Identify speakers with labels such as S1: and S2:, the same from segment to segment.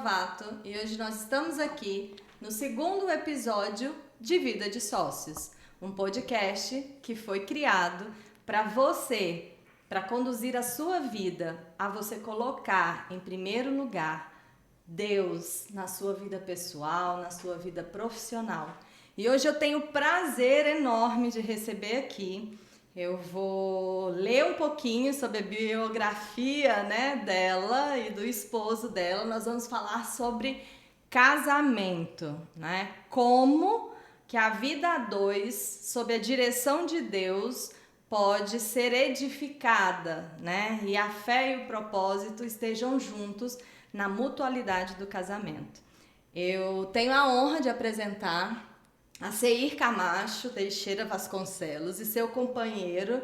S1: Lovato e hoje nós estamos aqui no segundo episódio de Vida de Sócios, um podcast que foi criado para você, para conduzir a sua vida, a você colocar em primeiro lugar Deus na sua vida pessoal, na sua vida profissional. E hoje eu tenho o prazer enorme de receber aqui. Eu vou ler um pouquinho sobre a biografia, dela e do esposo dela. Nós vamos falar sobre casamento, Como que a vida a dois, sob a direção de Deus, pode ser edificada, E a fé e o propósito estejam juntos na mutualidade do casamento. Eu tenho a honra de apresentar a Seir Camacho Teixeira Vasconcelos e seu companheiro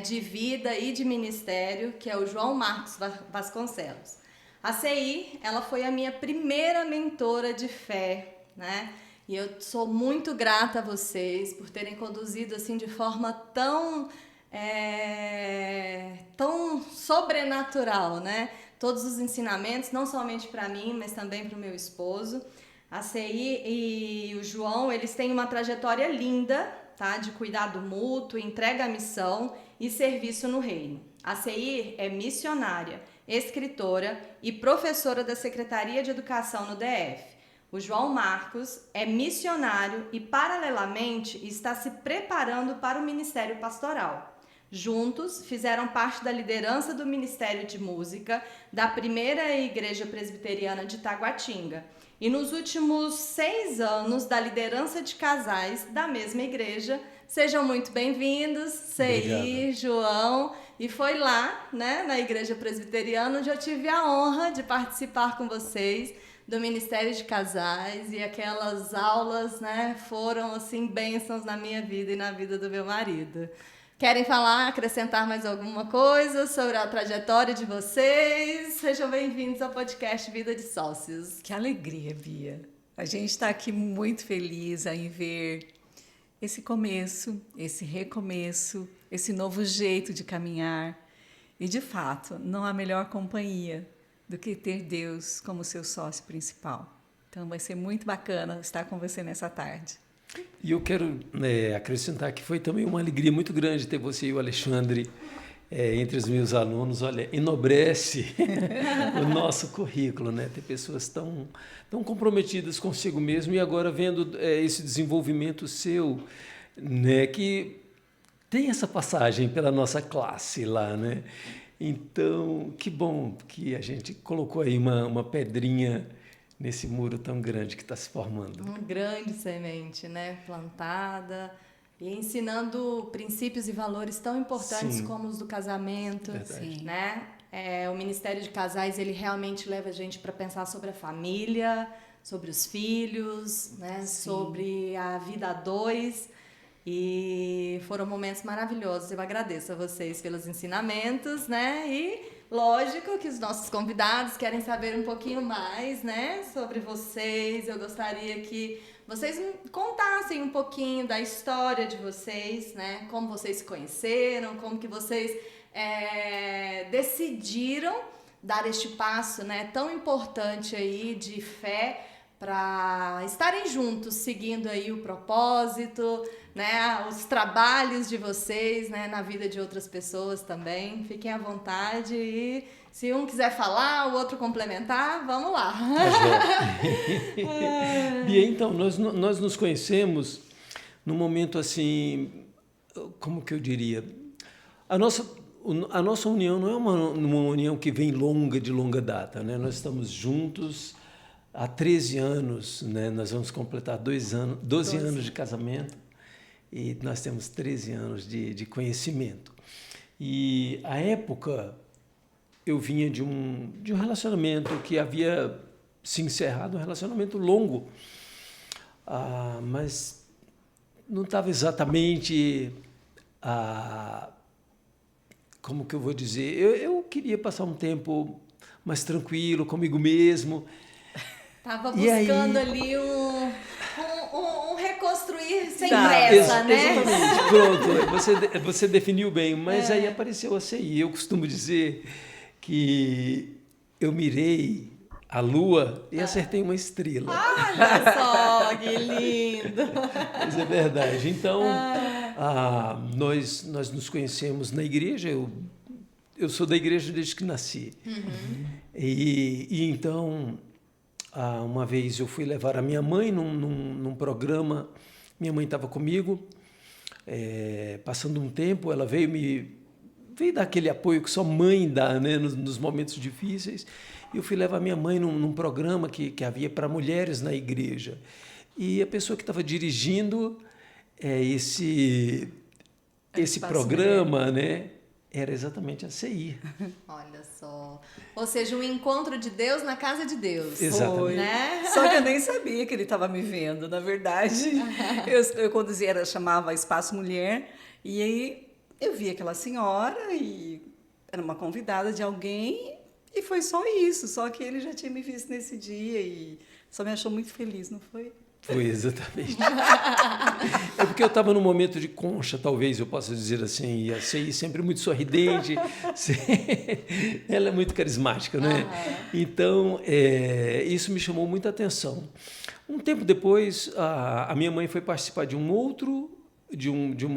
S1: de vida e de ministério, que é o João Marcos Vasconcelos. A Seir, ela foi a minha primeira mentora de fé, E eu sou muito grata a vocês por terem conduzido assim de forma tão sobrenatural, Todos os ensinamentos, não somente para mim, mas também para o meu esposo. A Seir e o João, eles têm uma trajetória linda, de cuidado mútuo, entrega à missão e serviço no reino. A Seir é missionária, escritora e professora da Secretaria de Educação no DF. O João Marcos é missionário e, paralelamente, está se preparando para o ministério pastoral. Juntos, fizeram parte da liderança do Ministério de Música da primeira Igreja Presbiteriana de Taguatinga e nos últimos 6 anos da liderança de casais da mesma igreja. Sejam muito bem-vindos, Seir, João. E foi lá, na Igreja Presbiteriana, onde eu tive a honra de participar com vocês do Ministério de Casais, e aquelas aulas, foram assim bênçãos na minha vida e na vida do meu marido. Querem falar, acrescentar mais alguma coisa sobre a trajetória de vocês? Sejam bem-vindos ao podcast Vida de Sócios.
S2: Que alegria, Bia. A gente está aqui muito feliz em ver esse começo, esse recomeço, esse novo jeito de caminhar. E, de fato, não há melhor companhia do que ter Deus como seu sócio principal. Então, vai ser muito bacana estar com você nessa tarde.
S3: E eu quero acrescentar que foi também uma alegria muito grande ter você e o Alexandre entre os meus alunos. Olha, enobrece o nosso currículo, ter pessoas tão comprometidas consigo mesmo e agora vendo esse desenvolvimento seu, que tem essa passagem pela nossa classe lá, Então, que bom que a gente colocou aí uma pedrinha nesse muro tão grande que está se formando.
S1: Uma grande semente, plantada e ensinando princípios e valores tão importantes como os do casamento.
S3: Verdade.
S1: O Ministério de Casais, ele realmente leva a gente para pensar sobre a família, sobre os filhos, sobre a vida a dois. E foram momentos maravilhosos. Eu agradeço a vocês pelos ensinamentos, E lógico que os nossos convidados querem saber um pouquinho mais, sobre vocês. Eu gostaria que vocês contassem um pouquinho da história de vocês, Como vocês se conheceram, como que vocês decidiram dar este passo, tão importante aí de fé para estarem juntos, seguindo aí o propósito, os trabalhos de vocês, na vida de outras pessoas também. Fiquem à vontade e se um quiser falar, o outro complementar, vamos lá.
S3: Bia, então, nós nos conhecemos num momento assim, como que eu diria? A nossa união não é uma união que vem de longa data, Nós estamos juntos há 13 anos, Nós vamos completar 12 anos de casamento e nós temos 13 anos de conhecimento. E, à época, eu vinha de um relacionamento que havia se encerrado, um relacionamento longo, mas não estava exatamente, como que eu vou dizer, eu queria passar um tempo mais tranquilo comigo mesmo.
S1: Estava buscando ali um reconstruir sem pressa,
S3: Exatamente, pronto, você definiu bem, mas aí apareceu a CI. Eu costumo dizer que eu mirei a lua e acertei uma estrela.
S1: Olha só, que lindo!
S3: Mas é verdade. Então, nós nos conhecemos na igreja. Eu sou da igreja desde que nasci. E então, uma vez eu fui levar a minha mãe num programa. Minha mãe estava comigo. Passando um tempo, ela veio dar aquele apoio que só mãe dá, né, nos momentos difíceis. E eu fui levar minha mãe num programa que havia para mulheres na igreja. E a pessoa que estava dirigindo esse programa, né, era exatamente a CI.
S1: Olha só. Ou seja, um encontro de Deus na casa de Deus.
S3: Exatamente.
S1: Né?
S2: Só que eu nem sabia que ele estava me vendo, na verdade. Eu conduzia, chamava Espaço Mulher, e aí eu vi aquela senhora e era uma convidada de alguém, e foi só isso. Só que ele já tinha me visto nesse dia e só me achou muito feliz, não foi?
S3: Foi, exatamente. É porque eu estava num momento de concha, talvez eu possa dizer assim, e a CI sempre muito sorridente, ela é muito carismática, né? Então, isso me chamou muita atenção. Um tempo depois, a minha mãe foi participar de uma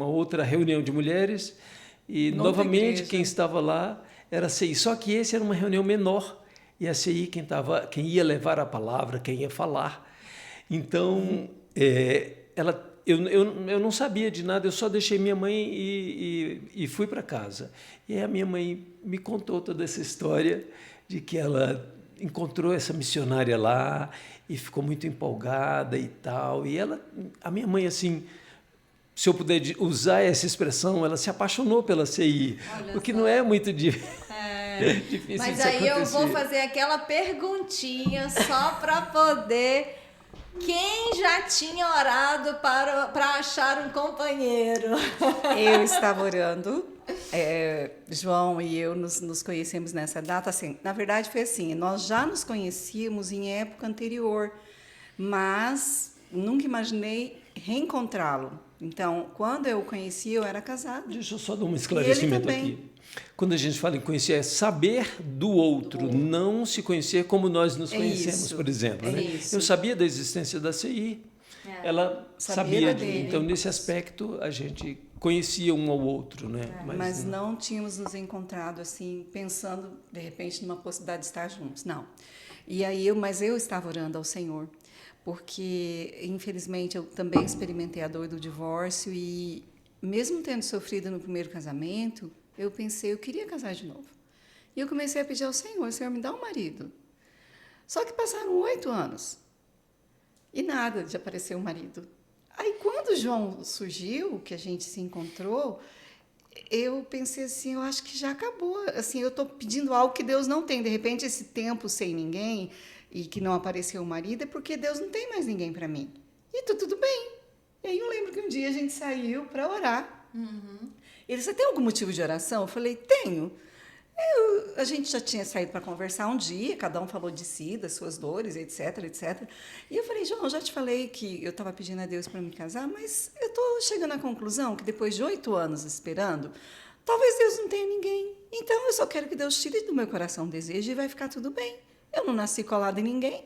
S3: outra reunião de mulheres, e novamente
S2: igreja.
S3: quem estava lá era a CI, só que esse era uma reunião menor, e a CI quem ia levar a palavra, quem ia falar. Então, eu não sabia de nada, eu só deixei minha mãe e fui para casa. E aí a minha mãe me contou toda essa história de que ela encontrou essa missionária lá e ficou muito empolgada e tal. E a minha mãe, assim, se eu puder usar essa expressão, ela se apaixonou pela CI, o que não é muito difícil.
S1: Mas aí eu vou fazer aquela perguntinha só para poder... Quem já tinha orado para achar um companheiro?
S2: Eu estava orando. João e eu nos conhecemos nessa data. Assim, na verdade, foi assim: nós já nos conhecíamos em época anterior, mas nunca imaginei reencontrá-lo. Então, quando eu o conheci, eu era casada.
S3: Deixa eu só dar um esclarecimento aqui. Quando a gente fala em conhecer, é saber do outro, não se conhecer como nós nos conhecemos,
S2: isso,
S3: por exemplo. Né?
S2: isso.
S3: Eu sabia da existência da CI, ela sabia de mim. Então, nesse aspecto, a gente conhecia um ao outro. Né?
S2: Mas não tínhamos nos encontrado assim, pensando, de repente, numa possibilidade de estar juntos. Não. E aí, mas eu estava orando ao Senhor, porque, infelizmente, eu também experimentei a dor do divórcio e, mesmo tendo sofrido no primeiro casamento, eu pensei, eu queria casar de novo. E eu comecei a pedir ao Senhor, Senhor, me dá um marido. Só que passaram 8 anos e nada de aparecer um marido. Aí, quando o João surgiu, que a gente se encontrou, eu pensei assim, eu acho que já acabou. Assim, eu estou pedindo algo que Deus não tem. De repente, esse tempo sem ninguém e que não apareceu o marido é porque Deus não tem mais ninguém para mim. E tudo bem. E aí eu lembro que um dia a gente saiu para orar. Ele disse, você tem algum motivo de oração? Eu falei, tenho. A gente já tinha saído para conversar um dia, cada um falou de si, das suas dores, etc, etc. E eu falei, João, eu já te falei que eu estava pedindo a Deus para me casar, mas eu estou chegando à conclusão que depois de 8 anos esperando, talvez Deus não tenha ninguém. Então, eu só quero que Deus tire do meu coração o desejo e vai ficar tudo bem. Eu não nasci colada em ninguém.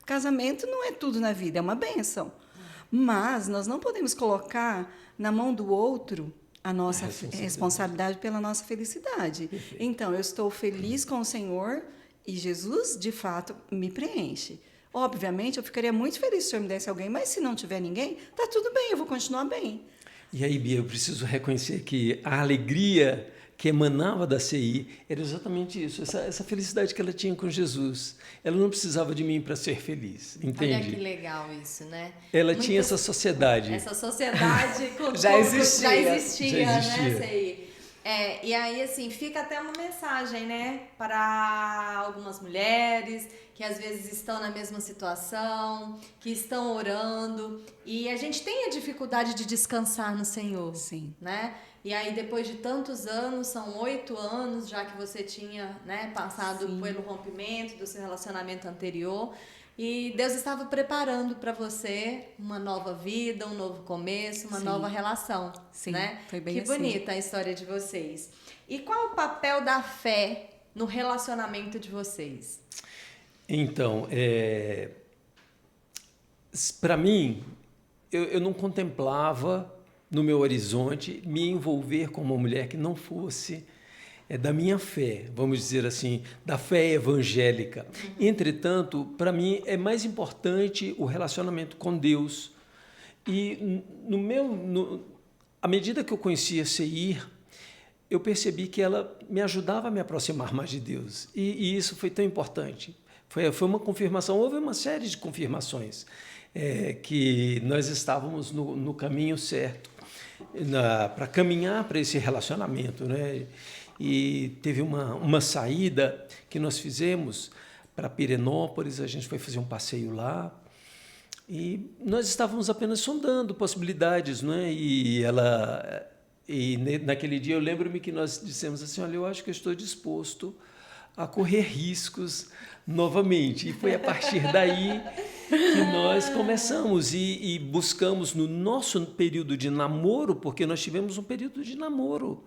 S2: Casamento não é tudo na vida, é uma bênção. Mas nós não podemos colocar na mão do outro a nossa responsabilidade pela nossa felicidade.
S3: Perfeito.
S2: Então, eu estou feliz com o Senhor e Jesus, de fato, me preenche. Obviamente, eu ficaria muito feliz se o Senhor me desse alguém, mas se não tiver ninguém, tá tudo bem, eu vou continuar bem.
S3: E aí, Bia, eu preciso reconhecer que a alegria que emanava da CI era exatamente isso, essa felicidade que ela tinha com Jesus. Ela não precisava de mim para ser feliz, entende?
S1: Olha que legal isso, né?
S3: Ela tinha essa sociedade.
S1: Essa sociedade
S2: Já existia,
S1: né, CI? E aí, assim, fica até uma mensagem, né, para algumas mulheres que às vezes estão na mesma situação, que estão orando, e a gente tem a dificuldade de descansar no Senhor.
S2: Sim.
S1: Né? E aí, depois de tantos anos, são 8 anos, já que você tinha, né, passado pelo rompimento do seu relacionamento anterior, e Deus estava preparando para você uma nova vida, um novo começo, uma nova relação.
S2: Sim,
S1: né?
S2: foi bem
S1: que
S2: assim.
S1: bonita a história de vocês. E qual o papel da fé no relacionamento de vocês?
S3: Então, para mim, eu não contemplava no meu horizonte me envolver com uma mulher que não fosse da minha fé, vamos dizer assim, da fé evangélica. Entretanto, para mim é mais importante o relacionamento com Deus. E à medida que eu conhecia a Seir, eu percebi que ela me ajudava a me aproximar mais de Deus. E isso foi tão importante. Foi uma confirmação, houve uma série de confirmações que nós estávamos no caminho certo para caminhar para esse relacionamento, né? E teve uma saída que nós fizemos para Pirenópolis, a gente foi fazer um passeio lá, e nós estávamos apenas sondando possibilidades, né? Naquele dia eu lembro-me que nós dissemos assim, olha, eu acho que eu estou disposto a correr riscos novamente. E foi a partir daí que nós começamos e buscamos no nosso período de namoro, porque nós tivemos um período de namoro,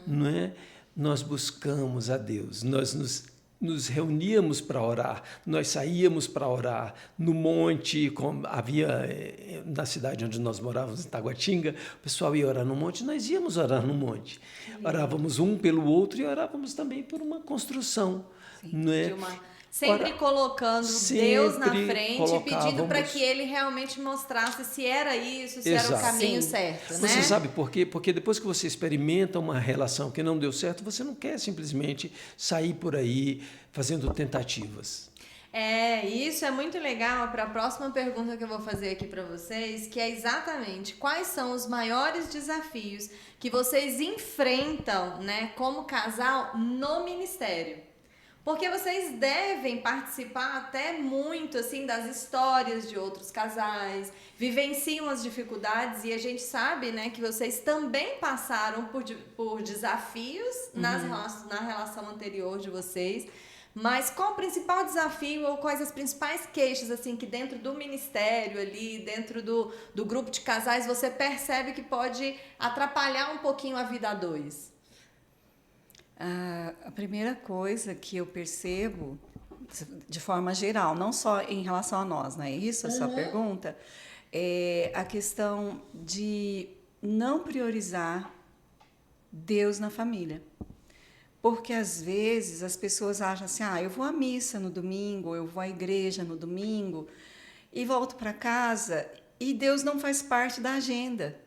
S3: não é? Nós buscamos a Deus, nós nos reuníamos para orar, nós saíamos para orar no monte, havia na cidade onde nós morávamos, em Taguatinga, o pessoal ia orar no monte, nós íamos orar no monte. Orávamos um pelo outro e orávamos também por uma construção.
S1: Sim,
S3: não é?
S1: Sempre colocando Deus na frente, pedindo para que Ele realmente mostrasse se era isso, se
S3: Exato.
S1: era o caminho certo, né?
S3: Você sabe por quê? Porque depois que você experimenta uma relação que não deu certo, você não quer simplesmente sair por aí fazendo tentativas.
S1: Isso é muito legal para a próxima pergunta que eu vou fazer aqui para vocês, que é exatamente quais são os maiores desafios que vocês enfrentam, né, como casal no ministério. Porque vocês devem participar até muito assim das histórias de outros casais, vivenciam as dificuldades e a gente sabe, né, que vocês também passaram por desafios na relação anterior de vocês. Mas qual o principal desafio ou quais as principais queixas assim que dentro do ministério ali, dentro do grupo de casais, você percebe que pode atrapalhar um pouquinho a vida a dois?
S2: A primeira coisa que eu percebo, de forma geral, não só em relação a nós, não é isso a sua pergunta, é a questão de não priorizar Deus na família. Porque, às vezes, as pessoas acham assim, eu vou à missa no domingo, eu vou à igreja no domingo, e volto para casa, e Deus não faz parte da agenda.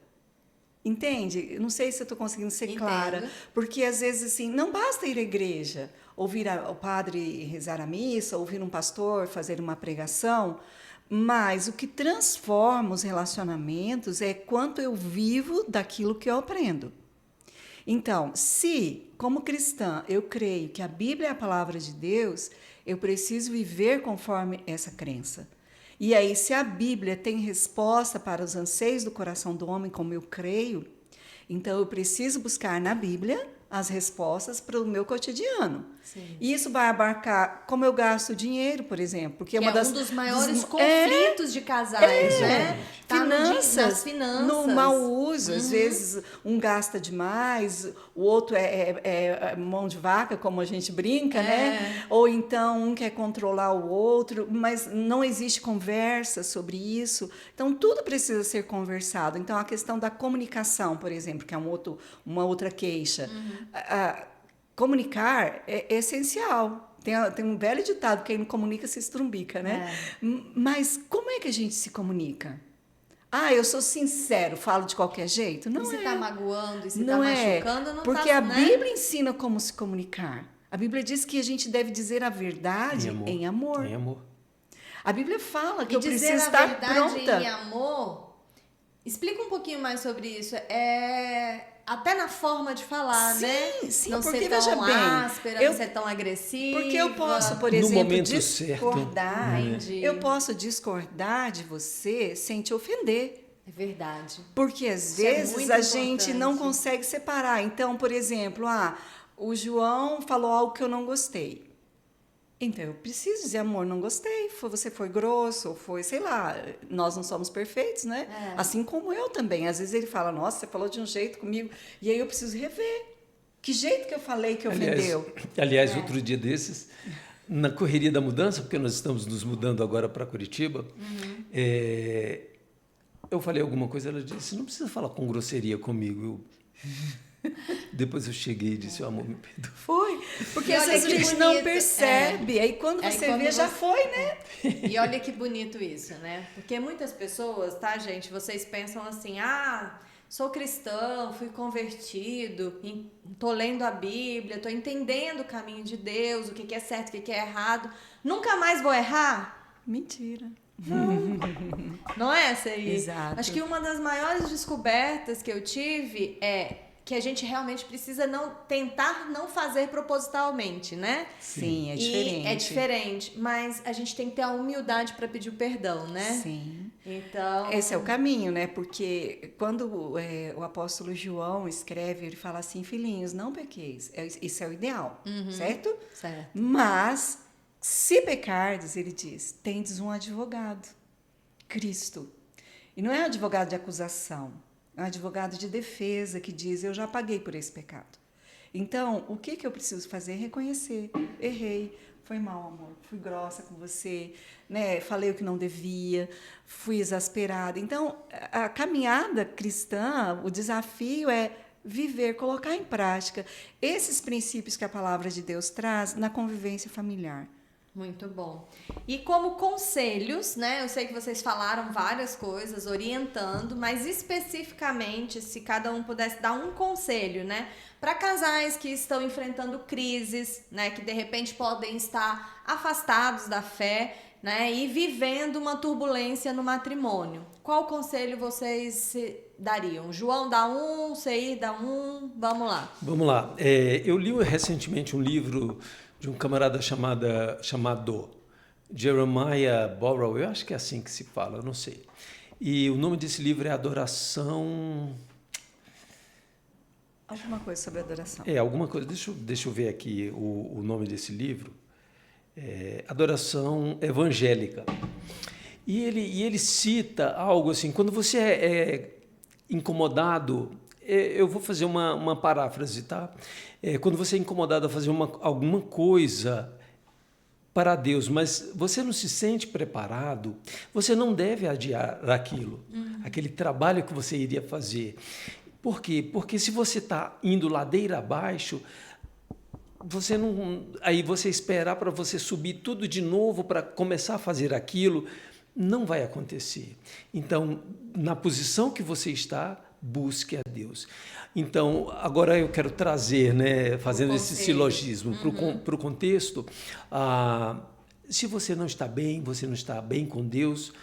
S2: Entende? Eu não sei se eu estou conseguindo ser clara, porque às vezes assim, não basta ir à igreja, ouvir o padre rezar a missa, ouvir um pastor fazer uma pregação, mas o que transforma os relacionamentos é quanto eu vivo daquilo que eu aprendo. Então, se, como cristã, eu creio que a Bíblia é a palavra de Deus, eu preciso viver conforme essa crença. E aí, se a Bíblia tem resposta para os anseios do coração do homem, como eu creio, então eu preciso buscar na Bíblia as respostas para o meu cotidiano.
S1: Sim.
S2: E isso vai abarcar como eu gasto dinheiro, por exemplo. Porque
S1: é um dos maiores conflitos de casais, né? Tá nas finanças.
S2: No mau uso. Às vezes, um gasta demais, o outro é mão de vaca, como a gente brinca, né? Ou então, um quer controlar o outro, mas não existe conversa sobre isso. Então, tudo precisa ser conversado. Então, a questão da comunicação, por exemplo, que é uma outra queixa. Comunicar é essencial. Tem um velho ditado, quem não comunica se estrumbica, né? Mas como é que a gente se comunica? Eu sou sincero, falo de qualquer jeito? Não é.
S1: E se está magoando, e se está machucando, não
S2: porque
S1: tá,
S2: a
S1: né?
S2: Bíblia ensina como se comunicar. A Bíblia diz que a gente deve dizer a verdade em amor.
S3: Em amor.
S2: A Bíblia fala que
S1: e
S2: eu preciso
S1: dizer
S2: estar
S1: a verdade
S2: pronta.
S1: em amor, explica um pouquinho mais sobre isso. Até na forma de falar, né?
S2: Sim,
S1: não
S2: porque
S1: ser tão
S2: veja bem,
S1: áspera, não ser tão agressiva.
S2: Porque eu posso, por
S3: No
S2: exemplo,
S3: momento
S2: discordar.
S3: certo,
S2: Eu posso discordar de você sem te ofender.
S1: É verdade.
S2: Porque às
S1: Isso é
S2: vezes
S1: muito
S2: a gente não
S1: importante.
S2: consegue separar. Então, por exemplo, o João falou algo que eu não gostei. Então, eu preciso dizer, amor, não gostei. Você foi grosso, ou foi, sei lá, nós não somos perfeitos, né? Assim como eu também. Às vezes ele fala, nossa, você falou de um jeito comigo. E aí eu preciso rever. Que jeito que eu falei que ofendeu?
S3: Aliás, outro dia desses, na correria da mudança, porque nós estamos nos mudando agora para Curitiba, eu falei alguma coisa, ela disse, não precisa falar com grosseria comigo. Depois eu cheguei e disse, amor, me perdoa.
S2: Foi, porque
S1: E
S2: às
S1: olha
S2: vezes a
S1: que
S2: gente
S1: bonito.
S2: não percebe. Aí quando você vê, já foi, né?
S1: E olha que bonito isso, né? Porque muitas pessoas, tá, gente? Vocês pensam assim, sou cristão, fui convertido, tô lendo a Bíblia, tô entendendo o caminho de Deus, o que é certo, o que é errado. Nunca mais vou errar?
S2: Mentira.
S1: Não é essa aí?
S2: Exato.
S1: Acho que uma das maiores descobertas que eu tive é que a gente realmente precisa tentar não fazer propositalmente, né?
S2: Sim, é diferente.
S1: E é diferente, mas a gente tem que ter a humildade para pedir o perdão, né?
S2: Sim.
S1: Então,
S2: Esse é o caminho, né? Porque quando o apóstolo João escreve, ele fala assim, filhinhos, não pequeis. Isso é o ideal, certo?
S1: certo.
S2: Mas, se pecardes, ele diz, tendes um advogado, Cristo. E não é um advogado de acusação, é um advogado de defesa que diz, eu já paguei por esse pecado. Então, o que eu preciso fazer? Reconhecer. Errei, foi mal, amor, fui grossa com você, né? Falei o que não devia, fui exasperada. Então, a caminhada cristã, o desafio é viver, colocar em prática esses princípios que a palavra de Deus traz na convivência familiar.
S1: Muito bom. E como conselhos, né? Eu sei que vocês falaram várias coisas, orientando, mas especificamente, se cada um pudesse dar um conselho, né? Para casais que estão enfrentando crises, né? Que de repente podem estar afastados da fé, né? E vivendo uma turbulência no matrimônio. Qual conselho vocês dariam? João dá um, Seir dá um, vamos lá.
S3: Vamos lá. Eu li recentemente um livro de um camarada chamado Jeremiah Burrow, eu acho que é assim que se fala, eu não sei. E o nome desse livro é Adoração...
S2: Alguma coisa sobre adoração.
S3: Alguma coisa. Deixa eu ver aqui o nome desse livro. Adoração Evangélica. E ele cita algo assim, quando você é incomodado, eu vou fazer uma paráfrase, tá? Quando você é incomodado a fazer alguma coisa para Deus, mas você não se sente preparado, você não deve adiar aquilo, aquele trabalho que você iria fazer. Por quê? Porque se você está indo ladeira abaixo, aí você esperar para você subir tudo de novo para começar a fazer aquilo, não vai acontecer. Então, na posição que você está, busque a Deus. Então, agora eu quero trazer, né, fazendo esse silogismo para o contexto, se você não está bem com Deus,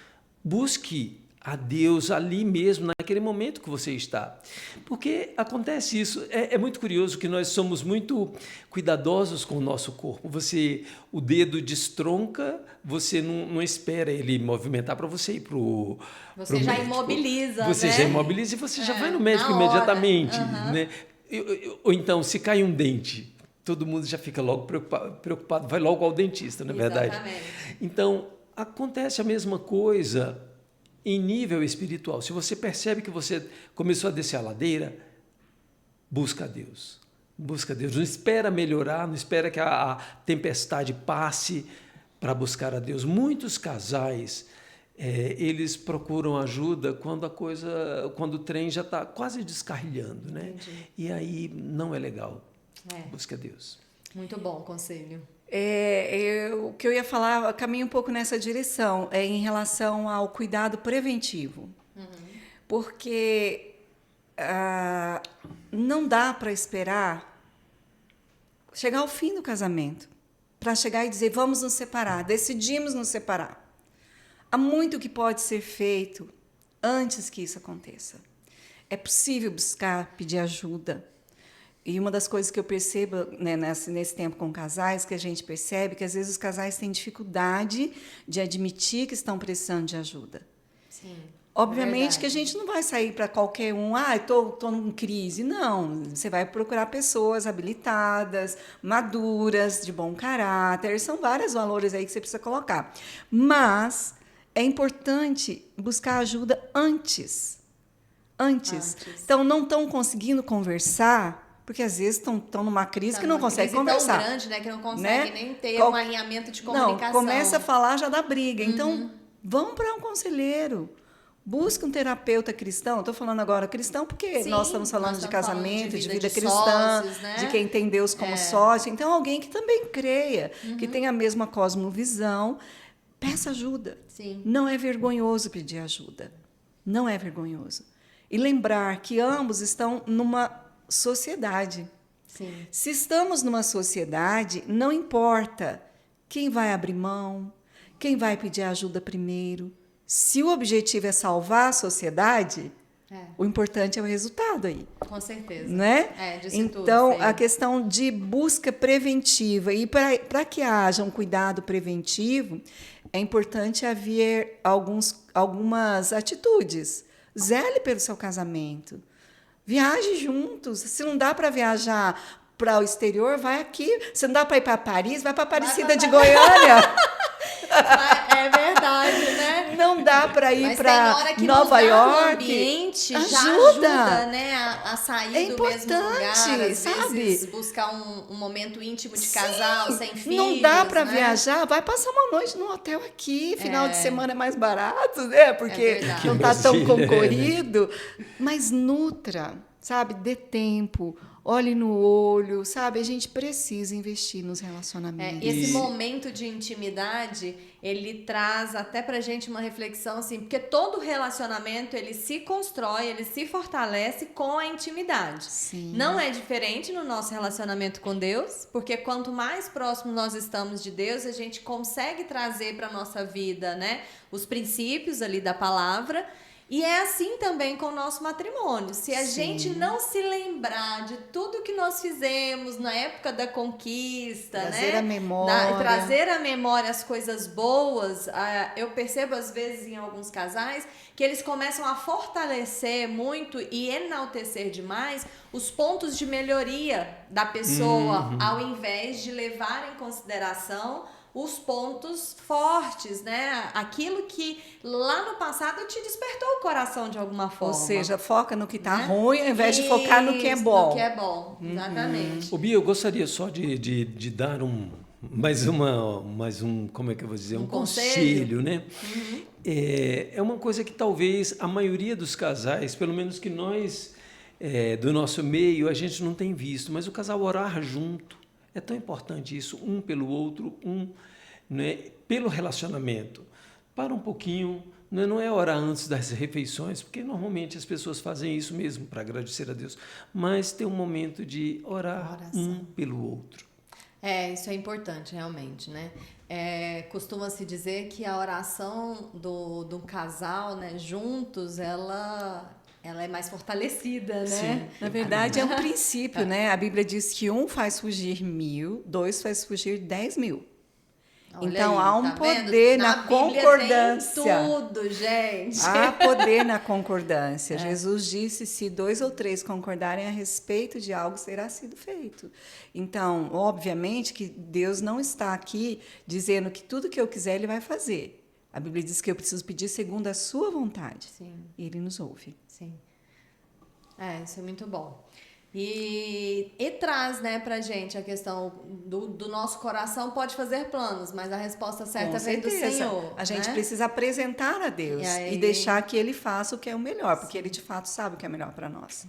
S3: busque a Deus ali mesmo, naquele momento que você está. Porque acontece isso, é muito curioso que nós somos muito cuidadosos com o nosso corpo. O dedo destronca, você não espera ele movimentar para você ir para o
S1: Você já
S3: médico.
S1: Você
S3: Você
S1: né?
S3: já imobiliza e você já vai no médico imediatamente. Né? Ou então, se cai um dente, todo mundo já fica logo preocupado, vai logo ao dentista, não é verdade? Então, acontece a mesma coisa em nível espiritual. Se você percebe que você começou a descer a ladeira, busca a Deus. Busca a Deus. Não espera melhorar, não espera que a tempestade passe para buscar a Deus. Muitos casais, eles procuram ajuda quando o trem já está quase descarrilhando, né?
S1: Entendi.
S3: E aí não é legal. Busca a Deus.
S1: Muito bom conselho.
S2: O que eu ia falar caminha um pouco nessa direção, em relação ao cuidado preventivo. Porque não dá para esperar chegar ao fim do casamento, para chegar e dizer, vamos nos separar, decidimos nos separar. Há muito que pode ser feito antes que isso aconteça. É possível pedir ajuda. E uma das coisas que eu percebo, né, nesse tempo com casais, que a gente percebe que às vezes os casais têm dificuldade de admitir que estão precisando de ajuda.
S1: Sim.
S2: Obviamente que a gente não vai sair para qualquer um, estou em crise. Não, você vai procurar pessoas habilitadas, maduras, de bom caráter. São vários valores aí que você precisa colocar. Mas é importante buscar ajuda antes. Então, não estão conseguindo conversar, Porque às vezes estão numa crise
S1: Tá
S2: que não
S1: numa
S2: consegue
S1: crise
S2: conversar.
S1: tão grande, né, que não consegue
S2: Né?
S1: nem ter um alinhamento de comunicação.
S2: Não, começa a falar, já dá briga. Então, vamos para um conselheiro. Busca um terapeuta cristão. Estou falando agora cristão porque
S1: Sim,
S2: nós estamos falando
S1: nós
S2: de
S1: estamos
S2: casamento,
S1: falando
S2: de
S1: de
S2: vida
S1: vida de
S2: cristã,
S1: sócios, né?
S2: de quem tem Deus como sócio. Então, alguém que também creia, que tem a mesma cosmovisão, peça ajuda.
S1: Sim.
S2: Não é vergonhoso pedir ajuda. Não é vergonhoso. E lembrar que ambos estão numa sociedade.
S1: Sim.
S2: Se estamos numa sociedade, não importa quem vai abrir mão, quem vai pedir ajuda primeiro. Se o objetivo é salvar a sociedade, o importante é o resultado aí.
S1: Com certeza.
S2: Né?
S1: Disse
S2: então,
S1: tudo,
S2: a questão de busca preventiva, e para que haja um cuidado preventivo, é importante haver algumas atitudes. Zele pelo seu casamento. Viaje juntos. Se não dá para viajar para o exterior, vai aqui. Se não dá para ir para Paris, vai para Aparecida de Goiânia.
S1: É verdade, né?
S2: Não dá para ir para Nova
S1: mudar
S2: York.
S1: O ambiente já ajuda, né, a sair do mesmo lugar. Às
S2: sabe?
S1: vezes buscar um momento íntimo de casal, sem filhos.
S2: Não dá para
S1: né?
S2: viajar, vai passar uma noite no hotel aqui. Final de semana é mais barato, né? Porque não está tão concorrido. Mas nutra, sabe? Dê tempo. Olhe no olho, sabe? A gente precisa investir nos relacionamentos.
S1: Esse momento de intimidade, ele traz até pra gente uma reflexão, assim, porque todo relacionamento, ele se constrói, ele se fortalece com a intimidade.
S2: Sim.
S1: Não é diferente no nosso relacionamento com Deus, porque quanto mais próximo nós estamos de Deus, a gente consegue trazer pra nossa vida, né, os princípios ali da palavra. E é assim também com o nosso matrimônio. Se a gente não se lembrar de tudo que nós fizemos na época da conquista,
S2: trazer a memória.
S1: Trazer à memória as coisas boas, eu percebo às vezes em alguns casais que eles começam a fortalecer muito e enaltecer demais os pontos de melhoria da pessoa, ao invés de levar em consideração os pontos fortes, né? Aquilo que lá no passado te despertou o coração de alguma forma.
S2: Ou seja, foca no que está ruim ao invés de focar no que é bom.
S1: No que é bom, exatamente.
S3: Ô, Bia, eu gostaria só de dar mais um, como é que eu vou dizer? Um conselho, né? É uma coisa que talvez a maioria dos casais, pelo menos que nós, do nosso meio, a gente não tem visto, mas o casal orar junto. É tão importante isso, um pelo outro, né, pelo relacionamento. Para um pouquinho, não é orar antes das refeições, porque normalmente as pessoas fazem isso mesmo para agradecer a Deus, mas ter um momento de orar um pelo outro.
S1: Isso é importante, realmente, né? Costuma-se dizer que a oração do casal, né, juntos, ela é mais fortalecida, né?
S2: Sim. Na verdade, é um princípio, né? A Bíblia diz que um faz fugir 1.000, 2 faz fugir 10.000.
S1: Olha
S2: então,
S1: aí,
S2: há um
S1: tá
S2: poder na
S1: Bíblia
S2: concordância.
S1: tem tudo, gente.
S2: Há poder na concordância. Jesus disse, se 2 ou 3 concordarem a respeito de algo, será sido feito. Então, obviamente que Deus não está aqui dizendo que tudo que eu quiser, Ele vai fazer. A Bíblia diz que eu preciso pedir segundo a sua vontade.
S1: Sim.
S2: E Ele nos ouve.
S1: Sim. Isso é muito bom. E traz, né, pra gente a questão do nosso coração pode fazer planos, mas a resposta certa vem do Senhor.
S2: A gente
S1: né?
S2: precisa apresentar a Deus e deixar que Ele faça o que é o melhor, porque Ele de fato sabe o que é melhor para nós.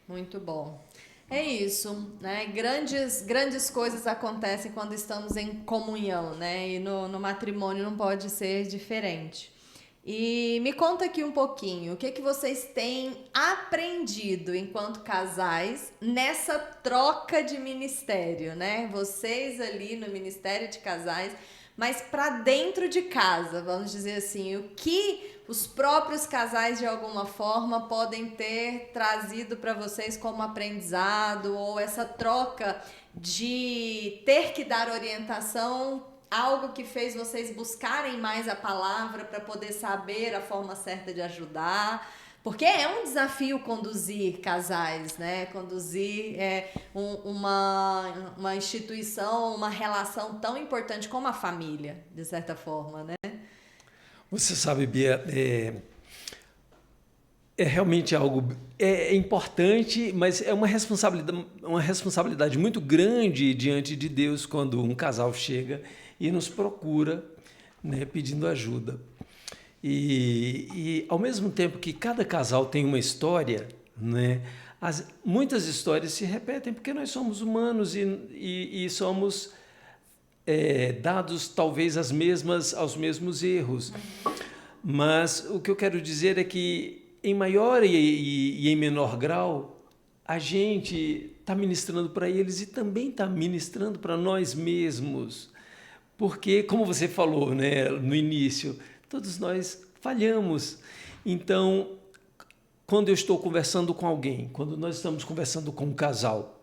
S1: Muito bom. É isso, né? Grandes coisas acontecem quando estamos em comunhão, né? E no matrimônio não pode ser diferente. E me conta aqui um pouquinho, o que vocês têm aprendido enquanto casais nessa troca de ministério, né? Vocês ali no Ministério de Casais, mas para dentro de casa, vamos dizer assim, o que os próprios casais de alguma forma podem ter trazido para vocês como aprendizado, ou essa troca de ter que dar orientação, algo que fez vocês buscarem mais a palavra para poder saber a forma certa de ajudar. Porque é um desafio conduzir casais, né? Conduzir uma instituição, uma relação tão importante como a família, de certa forma, né?
S3: Você sabe, Bia, é realmente algo importante, mas é uma responsabilidade muito grande diante de Deus quando um casal chega e nos procura, né, pedindo ajuda. E ao mesmo tempo que cada casal tem uma história, né, muitas histórias se repetem porque nós somos humanos e somos dados talvez aos mesmos erros. Mas o que eu quero dizer é que em maior e em menor grau, a gente está ministrando para eles e também está ministrando para nós mesmos. Porque, como você falou, né, no início, todos nós falhamos. Então, quando eu estou conversando com alguém, quando nós estamos conversando com um casal,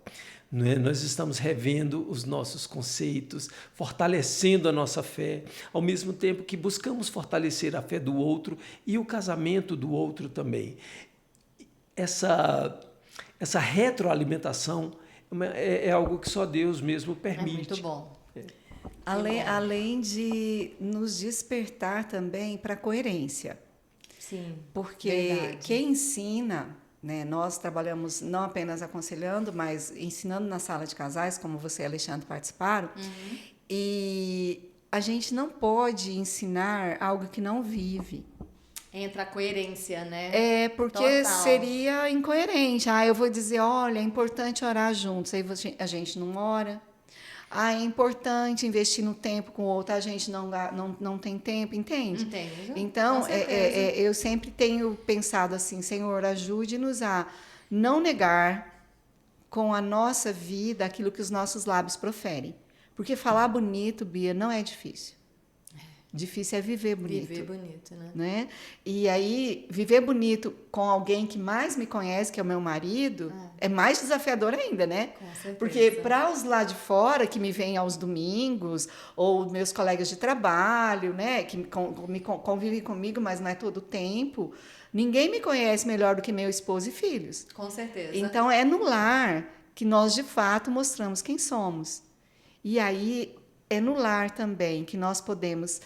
S3: né, nós estamos revendo os nossos conceitos, fortalecendo a nossa fé, ao mesmo tempo que buscamos fortalecer a fé do outro e o casamento do outro também. Essa retroalimentação é algo que só Deus mesmo permite.
S1: É muito bom.
S2: Além de nos despertar também para a coerência.
S1: Sim,
S2: porque
S1: verdade.
S2: Quem ensina, né, nós trabalhamos não apenas aconselhando, mas ensinando na sala de casais, como você e Alexandre participaram, e a gente não pode ensinar algo que não vive.
S1: Entra a coerência, né?
S2: Porque
S1: Total.
S2: seria incoerente. Eu vou dizer, olha, é importante orar juntos, aí a gente não ora. É importante investir no tempo com o outro, a gente não tem tempo, entende?
S1: Entendo.
S2: Então,
S1: Com certeza.
S2: eu sempre tenho pensado assim, Senhor, ajude-nos a não negar com a nossa vida aquilo que os nossos lábios proferem. Porque falar bonito, Bia, não é difícil. Difícil é viver bonito.
S1: Viver bonito, né?
S2: Né? E aí, viver bonito com alguém que mais me conhece, que é o meu marido, é mais desafiador ainda, né?
S1: Com certeza.
S2: Porque para os lá de fora, que me vêm aos domingos, ou meus colegas de trabalho, né, que convivem comigo, mas não é todo o tempo, ninguém me conhece melhor do que meu esposo e filhos.
S1: Com certeza.
S2: Então, é no lar que nós, de fato, mostramos quem somos. E aí, é no lar também que nós podemos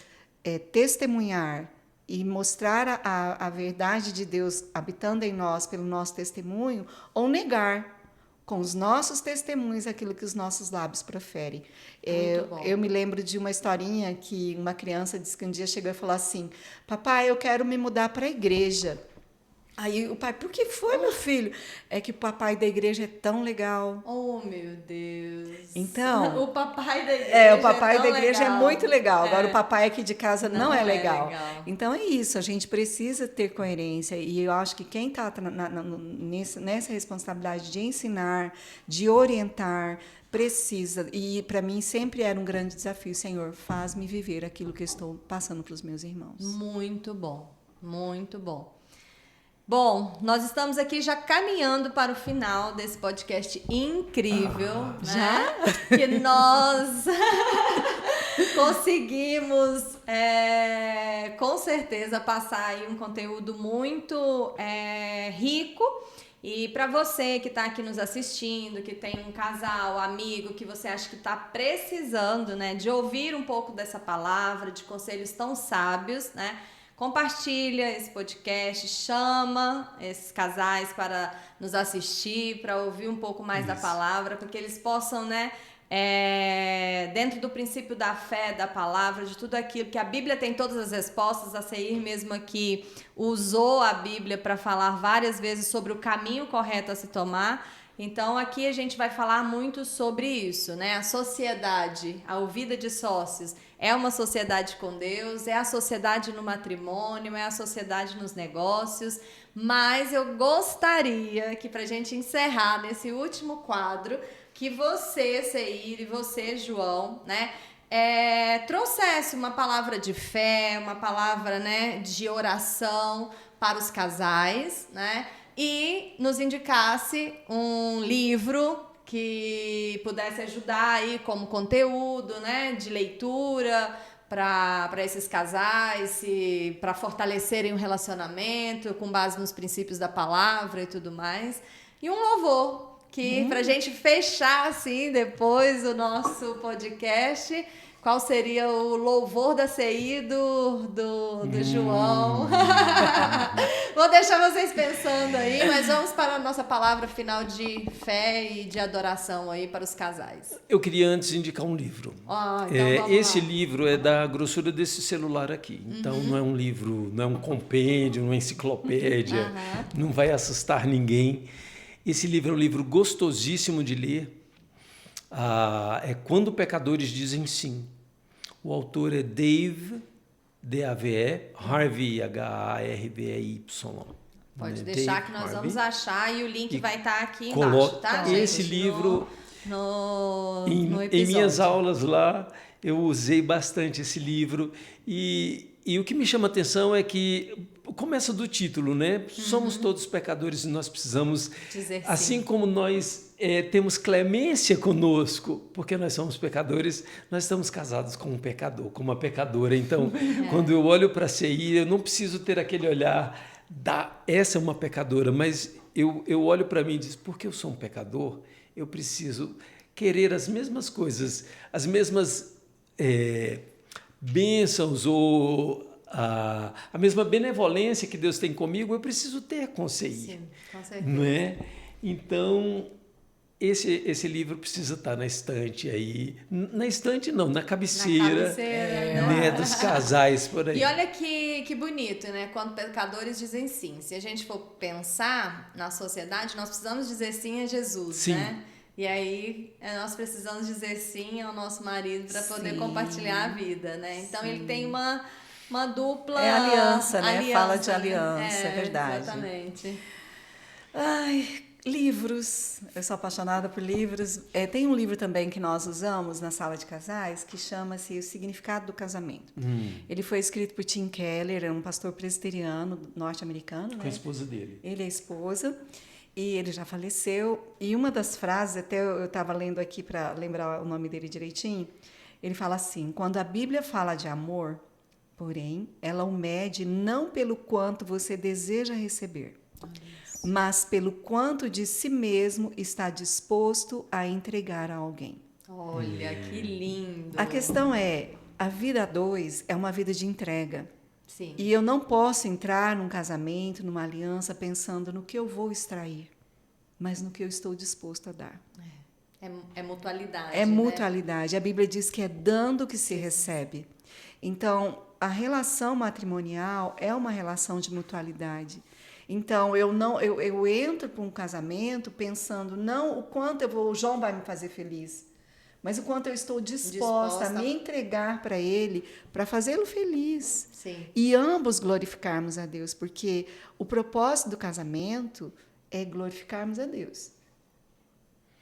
S2: testemunhar e mostrar a verdade de Deus habitando em nós pelo nosso testemunho, ou negar com os nossos testemunhos aquilo que os nossos lábios proferem. Eu me lembro de uma historinha que uma criança disse que um dia chegou e falou assim: papai, eu quero me mudar para a igreja. Aí o pai, por que foi, meu filho? É que o papai da igreja é tão legal.
S1: Oh, meu Deus.
S2: Então,
S1: o papai da igreja
S2: o papai da igreja
S1: legal.
S2: é muito legal. Agora, o papai aqui de casa não é legal.
S1: legal.
S2: Então, é isso. A gente precisa ter coerência. E eu acho que quem está nessa responsabilidade de ensinar, de orientar, precisa. E, para mim, sempre era um grande desafio. Senhor, faz-me viver aquilo que eu estou passando para os meus irmãos.
S1: Muito bom. Muito bom. Bom, nós estamos aqui já caminhando para o final desse podcast incrível, né?
S2: Já?
S1: Que nós conseguimos, com certeza, passar aí um conteúdo muito rico. E para você que está aqui nos assistindo, que tem um casal, amigo, que você acha que está precisando, né, de ouvir um pouco dessa palavra, de conselhos tão sábios, né? Compartilha esse podcast, chama esses casais para nos assistir, para ouvir um pouco mais da palavra, para que eles possam, né, dentro do princípio da fé, da palavra, de tudo aquilo que a Bíblia tem todas as respostas, a Seir mesmo aqui usou a Bíblia para falar várias vezes sobre o caminho correto a se tomar. Então, aqui a gente vai falar muito sobre isso, né? A sociedade, a Vida de Sócios, é uma sociedade com Deus, é a sociedade no matrimônio, é a sociedade nos negócios, mas eu gostaria que, para a gente encerrar nesse último quadro, que você, Seir, e você, João, né, trouxesse uma palavra de fé, uma palavra, né, de oração para os casais, né? E nos indicasse um livro que pudesse ajudar aí como conteúdo, né, de leitura para esses casais, para fortalecerem o relacionamento com base nos princípios da palavra e tudo mais. E um louvor que, para a gente fechar assim depois o nosso podcast, Qual seria o louvor da CI do João? Vou deixar vocês pensando aí, mas vamos para a nossa palavra final de fé e de adoração aí para os casais.
S3: Eu queria antes indicar um livro.
S1: Então vamos
S3: Esse
S1: lá.
S3: livro é da grossura desse celular aqui. Então não é um livro, não é um compêndio, não é uma enciclopédia, não vai assustar ninguém. Esse livro é um livro gostosíssimo de ler. É Quando Pecadores Dizem Sim. O autor é Dave, D-A-V-E, Harvey, H-A-R-V-E-Y.
S1: Pode deixar que nós vamos achar e o link vai estar aqui embaixo,
S3: Coloca
S1: tá, gente?
S3: esse livro
S1: no
S3: em
S1: episódio.
S3: minhas aulas lá, eu usei bastante esse livro e o que me chama a atenção é que começa do título, né? Somos todos pecadores e nós precisamos,
S1: Dizer
S3: assim
S1: sim.
S3: como nós temos clemência conosco, porque nós somos pecadores, nós estamos casados com um pecador, com uma pecadora. Então, quando eu olho para a CI, eu não preciso ter aquele olhar essa é uma pecadora, mas eu olho para mim e digo, porque eu sou um pecador, eu preciso querer as mesmas coisas, as mesmas bênçãos ou a mesma benevolência que Deus tem comigo, eu preciso ter com CI.
S1: Sim, com certeza.
S3: Não é? Então, esse livro precisa estar na estante aí. Na estante não, na cabeceira, né, dos casais por aí.
S1: E olha que bonito, né? Quando pecadores dizem sim. Se a gente for pensar na sociedade, nós precisamos dizer sim a Jesus,
S3: Sim.
S1: né? E aí nós precisamos dizer sim ao nosso marido para poder compartilhar a vida, né? Então ele tem uma dupla...
S2: É aliança, né?
S1: Aliança,
S2: Fala de
S1: né?
S2: aliança, é verdade.
S1: Exatamente.
S2: Ai, livros. Eu sou apaixonada por livros. Tem um livro também que nós usamos na sala de casais que chama-se O Significado do Casamento. Ele foi escrito por Tim Keller, um pastor presbiteriano norte-americano.
S3: Com a esposa dele.
S2: Ele é a esposa e ele já faleceu. E uma das frases, até eu estava lendo aqui para lembrar o nome dele direitinho, ele fala assim, quando a Bíblia fala de amor, porém, ela o mede não pelo quanto você deseja receber, mas pelo quanto de si mesmo está disposto a entregar a alguém.
S1: Olha, que lindo.
S2: A questão é, a vida a dois é uma vida de entrega.
S1: Sim.
S2: E eu não posso entrar num casamento, numa aliança, pensando no que eu vou extrair, mas no que eu estou disposto a dar.
S1: É mutualidade.
S2: É
S1: né?
S2: mutualidade. A Bíblia diz que é dando que se recebe. Então, a relação matrimonial é uma relação de mutualidade. Então, eu entro para um casamento pensando não o quanto o João vai me fazer feliz, mas o quanto eu estou disposta a me entregar para ele, para fazê-lo feliz.
S1: Sim.
S2: E ambos glorificarmos a Deus, porque o propósito do casamento é glorificarmos a Deus.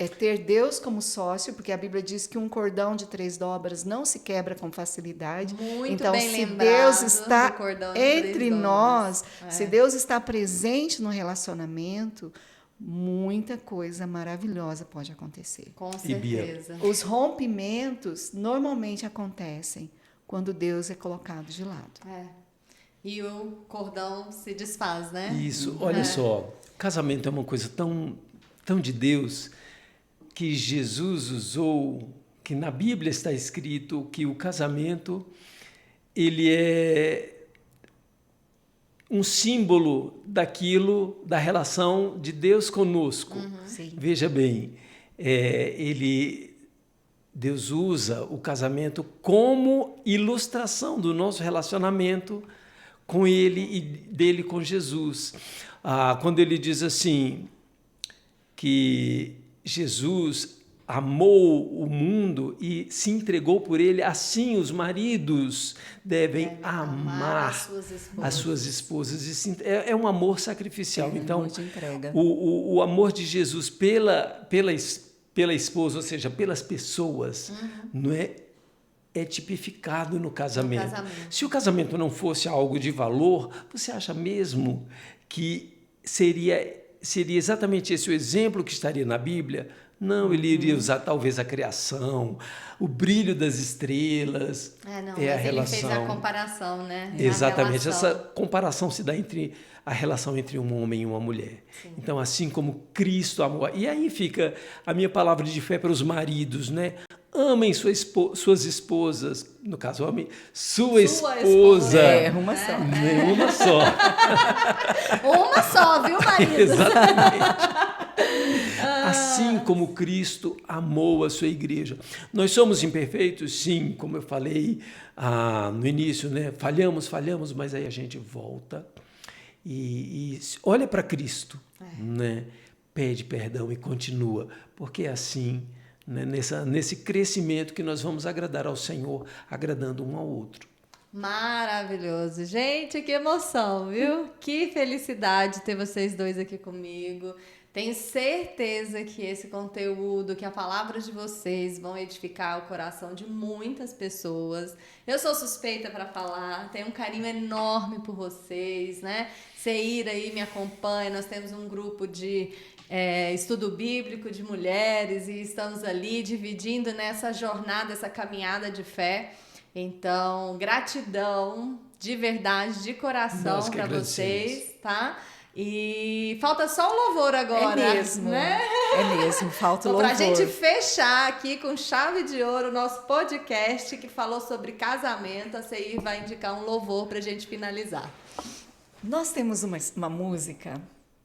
S2: É ter Deus como sócio, porque a Bíblia diz que um cordão de 3 dobras não se quebra com facilidade.
S1: Muito
S2: então,
S1: bem
S2: se
S1: lembrado
S2: Deus
S1: do
S2: está
S1: cordão de
S2: entre
S1: 3
S2: nós,
S1: dobras.
S2: se Deus está presente no relacionamento, muita coisa maravilhosa pode acontecer.
S1: Com
S3: E Bia?
S1: certeza.
S2: Os rompimentos normalmente acontecem quando Deus é colocado de lado.
S1: E o cordão se desfaz, né?
S3: Isso, olha só, casamento é uma coisa tão de Deus que Jesus usou, que na Bíblia está escrito que o casamento ele é um símbolo da relação de Deus conosco.
S2: Sim.
S3: Veja bem, Deus usa o casamento como ilustração do nosso relacionamento com Ele e dele com Jesus. Quando ele diz assim, que Jesus amou o mundo e se entregou por ele, assim os maridos devem amar as suas esposas. Isso é um amor sacrificial. Então,
S2: amor de entrega.
S3: O amor de Jesus pela esposa, ou seja, pelas pessoas, não é tipificado no casamento. Se o casamento não fosse algo de valor, você acha mesmo que seria exatamente esse o exemplo que estaria na Bíblia? Não, ele iria usar talvez a criação, o brilho das estrelas,
S1: Mas
S3: a relação.
S1: ele fez a comparação, né?
S3: Exatamente, essa comparação se dá entre a relação entre um homem e uma mulher. Sim. Então, assim como Cristo amou, e aí fica a minha palavra de fé para os maridos, né? Amem suas esposas, no caso, amem sua esposa.
S2: Uma só.
S3: Uma só.
S1: Uma só, viu, marido?
S3: Exatamente. Assim como Cristo amou a sua igreja. Nós somos imperfeitos? Sim, como eu falei no início, né? Falhamos, mas aí a gente volta e olha para Cristo, né? Pede perdão e continua, porque é assim, né? Nesse crescimento que nós vamos agradar ao Senhor, agradando um ao outro.
S1: Maravilhoso. Gente, que emoção, viu? Que felicidade ter vocês dois aqui comigo. Tenho certeza que esse conteúdo, que a palavra de vocês vão edificar o coração de muitas pessoas. Eu sou suspeita para falar, tenho um carinho enorme por vocês, né? Seira aí me acompanha, nós temos um grupo de estudo bíblico de mulheres e estamos ali dividindo nessa jornada, essa caminhada de fé. Então, gratidão de verdade, de coração para vocês, tá? E falta só o louvor agora.
S2: É mesmo,
S1: né?
S2: É mesmo, falta o louvor.
S1: Pra gente fechar aqui com chave de ouro o nosso podcast que falou sobre casamento, a Seir vai indicar um louvor pra gente finalizar.
S2: Nós temos uma música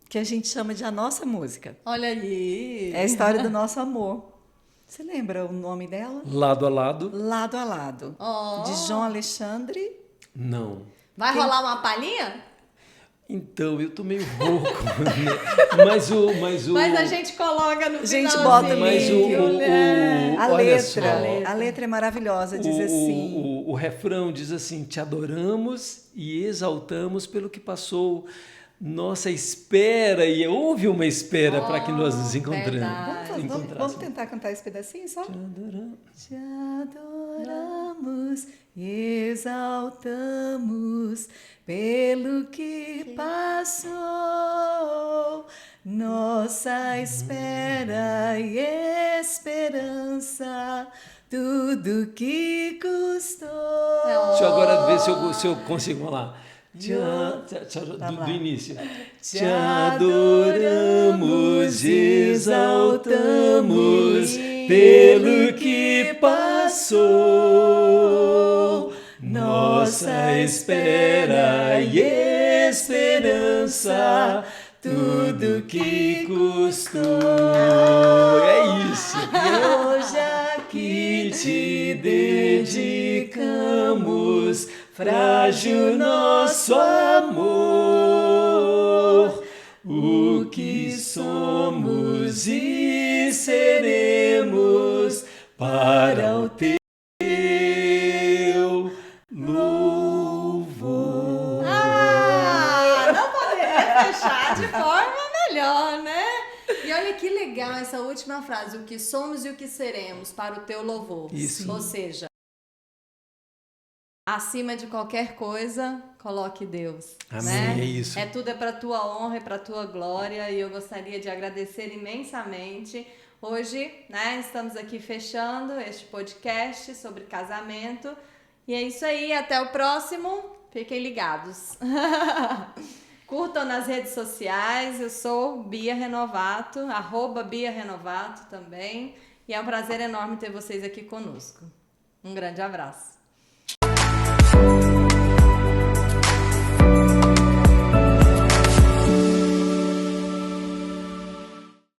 S2: que a gente chama de a nossa música.
S1: Olha aí!
S2: É a história do nosso amor. Você lembra o nome dela?
S3: Lado a lado?
S2: Lado a Lado. De João Alexandre.
S3: Não.
S1: Vai rolar uma palhinha?
S3: Então, eu tô meio rouco, né? Mas
S1: a gente coloca no
S2: A gente
S1: finalzinho,
S2: bota
S3: mas
S1: né?
S2: a
S3: olha
S2: letra.
S3: só.
S2: A letra é maravilhosa, diz assim.
S3: O refrão diz assim: te adoramos e exaltamos pelo que passou nossa espera, e houve uma espera para que nós nos
S2: Vamos tentar cantar esse pedacinho só? Te adoramos e exaltamos pelo que passou, nossa espera e esperança, tudo que custou.
S3: Deixa eu agora ver se eu consigo falar. Do início. Te adoramos, exaltamos pelo que passou, nossa espera e esperança, tudo que custou. É isso. E hoje aqui te dedicamos, frágil nosso amor, o que somos e seremos para o teu louvor.
S1: Não poderia fechar de forma melhor, né? E olha que legal essa última frase, o que somos e o que seremos para o teu louvor.
S3: Isso.
S1: Ou seja, acima de qualquer coisa, coloque Deus.
S3: Amém,
S1: né?
S3: é isso.
S1: Tudo é para tua honra e para tua glória, e eu gostaria de agradecer imensamente. Hoje, né, estamos aqui fechando este podcast sobre casamento. E é isso aí, até o próximo. Fiquem ligados. Curtam nas redes sociais, eu sou Bia Renovato, @BiaRenovato também. E é um prazer enorme ter vocês aqui conosco. Um grande abraço.